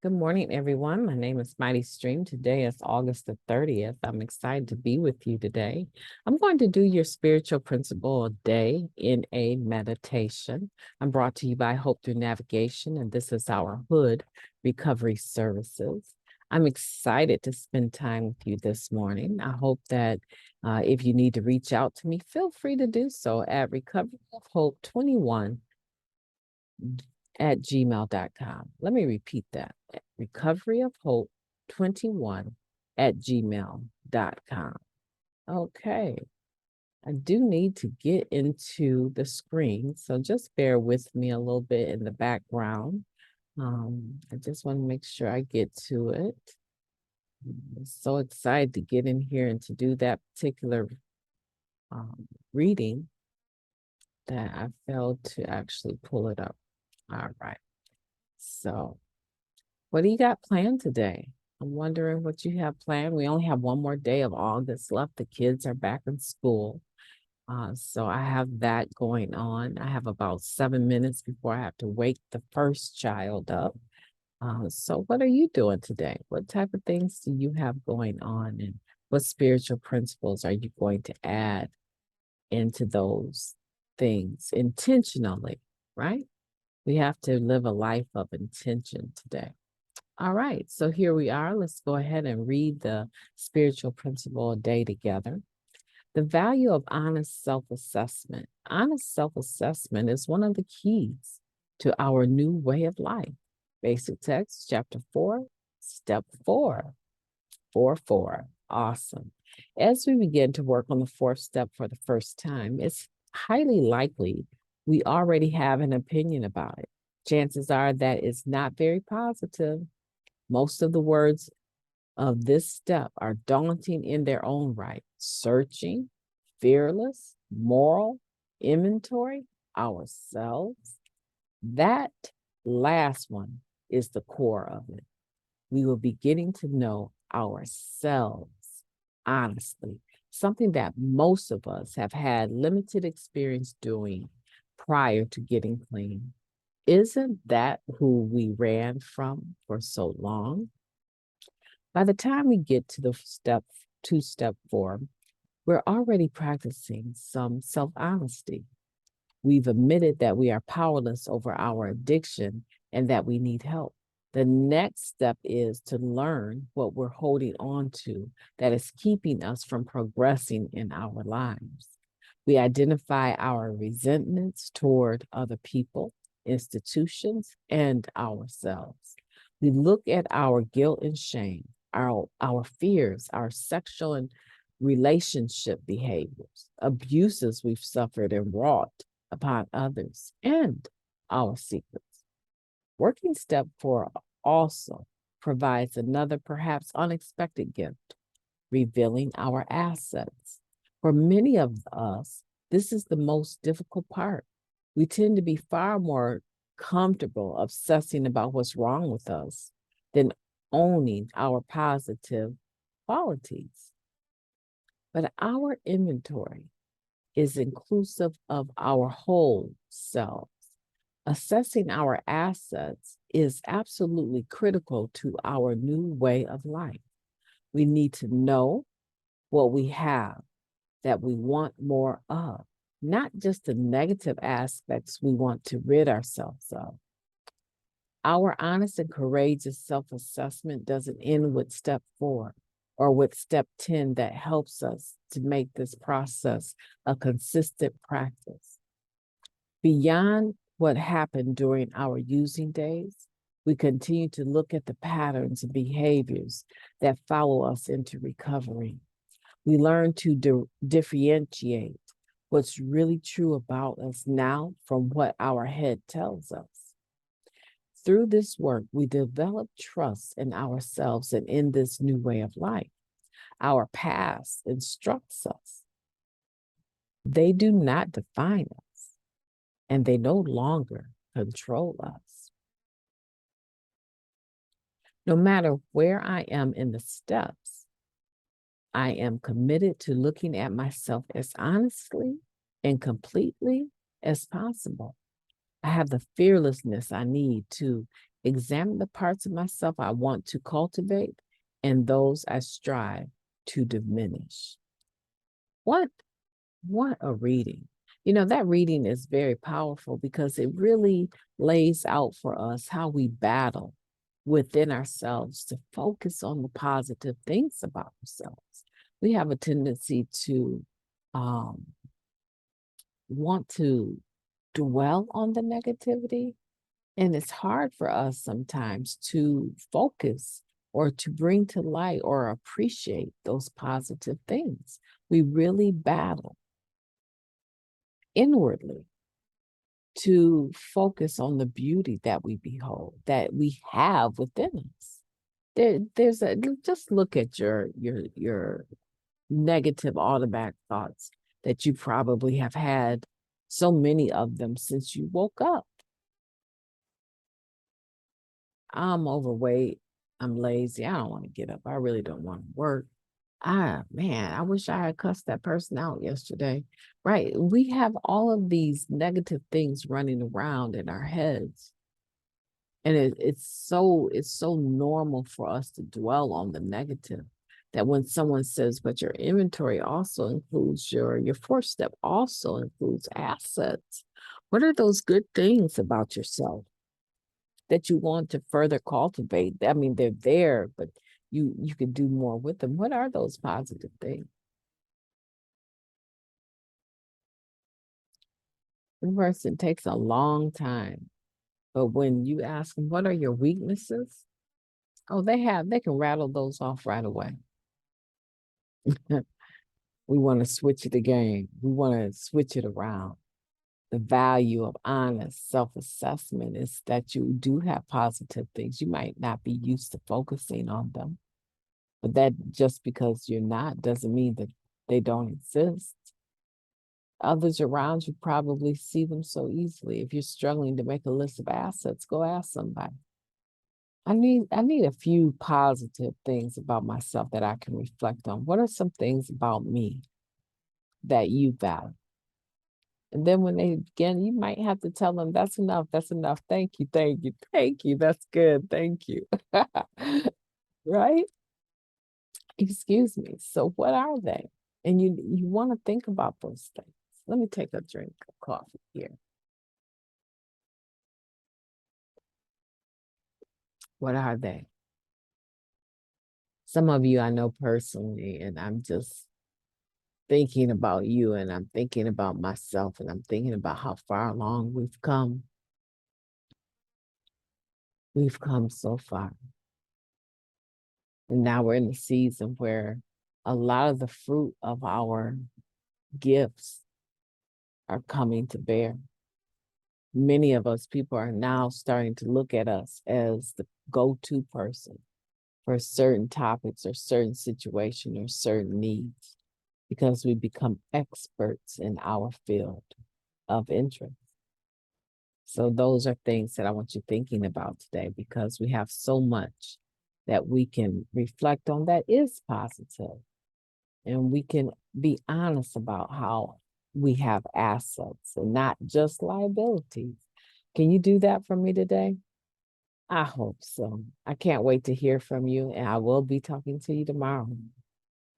Good morning, everyone. My name is MightyStream. Today is August the 30th. I'm excited to be with you today. I'm going to do your spiritual principle a day in a meditation. I'm brought to you by Hope Through Navigation, and this is our H.O.O.D recovery services. I'm excited to spend time with you this morning. I hope that if you need to reach out to me, feel free to do so at recoveryofhope21 at gmail.com. Let me repeat that. Recoveryofhope21 at gmail.com. Okay. I do need to get into the screen, so just bear with me a little bit in the background. I just want to make sure I get to it. I'm so excited to get in here and to do that particular reading that I failed to actually pull it up. All right. So, what do you got planned today? I'm wondering what you have planned. We only have one more day of August left. The kids are back in school. So I have that going on. I have about 7 minutes before I have to wake the first child up. So what are you doing today? What type of things do you have going on? And what spiritual principles are you going to add into those things intentionally, right? We have to live a life of intention today. All right, so here we are. Let's go ahead and read the spiritual principle a day together. The value of honest self-assessment. Honest self-assessment is one of the keys to our new way of life. Basic text, chapter 4, step 4. 4. Awesome. As we begin to work on the fourth step for the first time, it's highly likely we already have an opinion about it. Chances are that it's not very positive. Most of the words of this step are daunting in their own right. Searching, fearless, moral, inventory, ourselves. That last one is the core of it. We will be getting to know ourselves honestly, something that most of us have had limited experience doing prior to getting clean. Isn't that who we ran from for so long? By the time we get to the step 4, we're already practicing some self-honesty. We've admitted that we are powerless over our addiction and that we need help. The next step is to learn what we're holding on to that is keeping us from progressing in our lives. We identify our resentments toward other people, institutions, and ourselves. We look at our guilt and shame, our fears, our sexual and relationship behaviors, abuses we've suffered and wrought upon others, and our secrets. Working step 4 also provides another, perhaps unexpected gift, revealing our assets. For many of us, this is the most difficult part. We tend to be far more comfortable obsessing about what's wrong with us than owning our positive qualities. But our inventory is inclusive of our whole selves. Assessing our assets is absolutely critical to our new way of life. We need to know what we have that we want more of, not just the negative aspects we want to rid ourselves of. Our honest and courageous self-assessment doesn't end with step 4 or with step 10 that helps us to make this process a consistent practice. Beyond what happened during our using days, we continue to look at the patterns and behaviors that follow us into recovery. We learn to differentiate what's really true about us now from what our head tells us. Through this work, we develop trust in ourselves and in this new way of life. Our past instructs us. They do not define us, and they no longer control us. No matter where I am in the steps, I am committed to looking at myself as honestly and completely as possible. I have the fearlessness I need to Examine the parts of myself I want to cultivate and those I strive to diminish. What what a reading. That reading is very powerful because it really lays out for us how we battle within ourselves to focus on the positive things about ourselves. We have a tendency to um, want to dwell on the negativity, and it's hard for us sometimes to focus or to bring to light or appreciate those positive things. We really battle inwardly to focus on the beauty that we behold, that we have within us. There's a just look at your negative automatic thoughts that you probably have had so many of them since you woke up. I'm overweight. I'm lazy. I don't want to get up. I really don't want to work. Man, I wish I had cussed that person out yesterday. Right. We have all of these negative things running around in our heads. And it's so normal for us to dwell on the negative that when someone says, but your inventory also includes your fourth step, also includes assets. What are those good things about yourself that you want to further cultivate? I mean, they're there, but you could do more with them. What are those positive things? The person takes a long time, but when you ask them, what are your weaknesses? Oh, they can rattle those off right away. We want to switch the game. We want to switch it around. The value of honest self-assessment is that you do have positive things. You might not be used to focusing on them, but that just because you're not doesn't mean that they don't exist. Others around you probably see them so easily. If you're struggling to make a list of assets, go ask somebody. I need a few positive things about myself that I can reflect on. What are some things about me that you value? And then when they begin, you might have to tell them, that's enough, that's enough. Thank you, thank you, thank you. That's good. Thank you. Right? Excuse me. So what are they? And you want to think about those things. Let me take a drink of coffee here. What are they? Some of you I know personally, and I'm just thinking about you, and I'm thinking about myself, and I'm thinking about how far along we've come. We've come so far. And now we're in the season where a lot of the fruit of our gifts are coming to bear. Many of us, people are now starting to look at us as the go-to person for certain topics or certain situation or certain needs because we become experts in our field of interest. So those are things that I want you thinking about today because we have so much that we can reflect on that is positive. And we can be honest about how we have assets and not just liabilities. Can you do that for me today? I hope so. I can't wait to hear from you, and I will be talking to you tomorrow.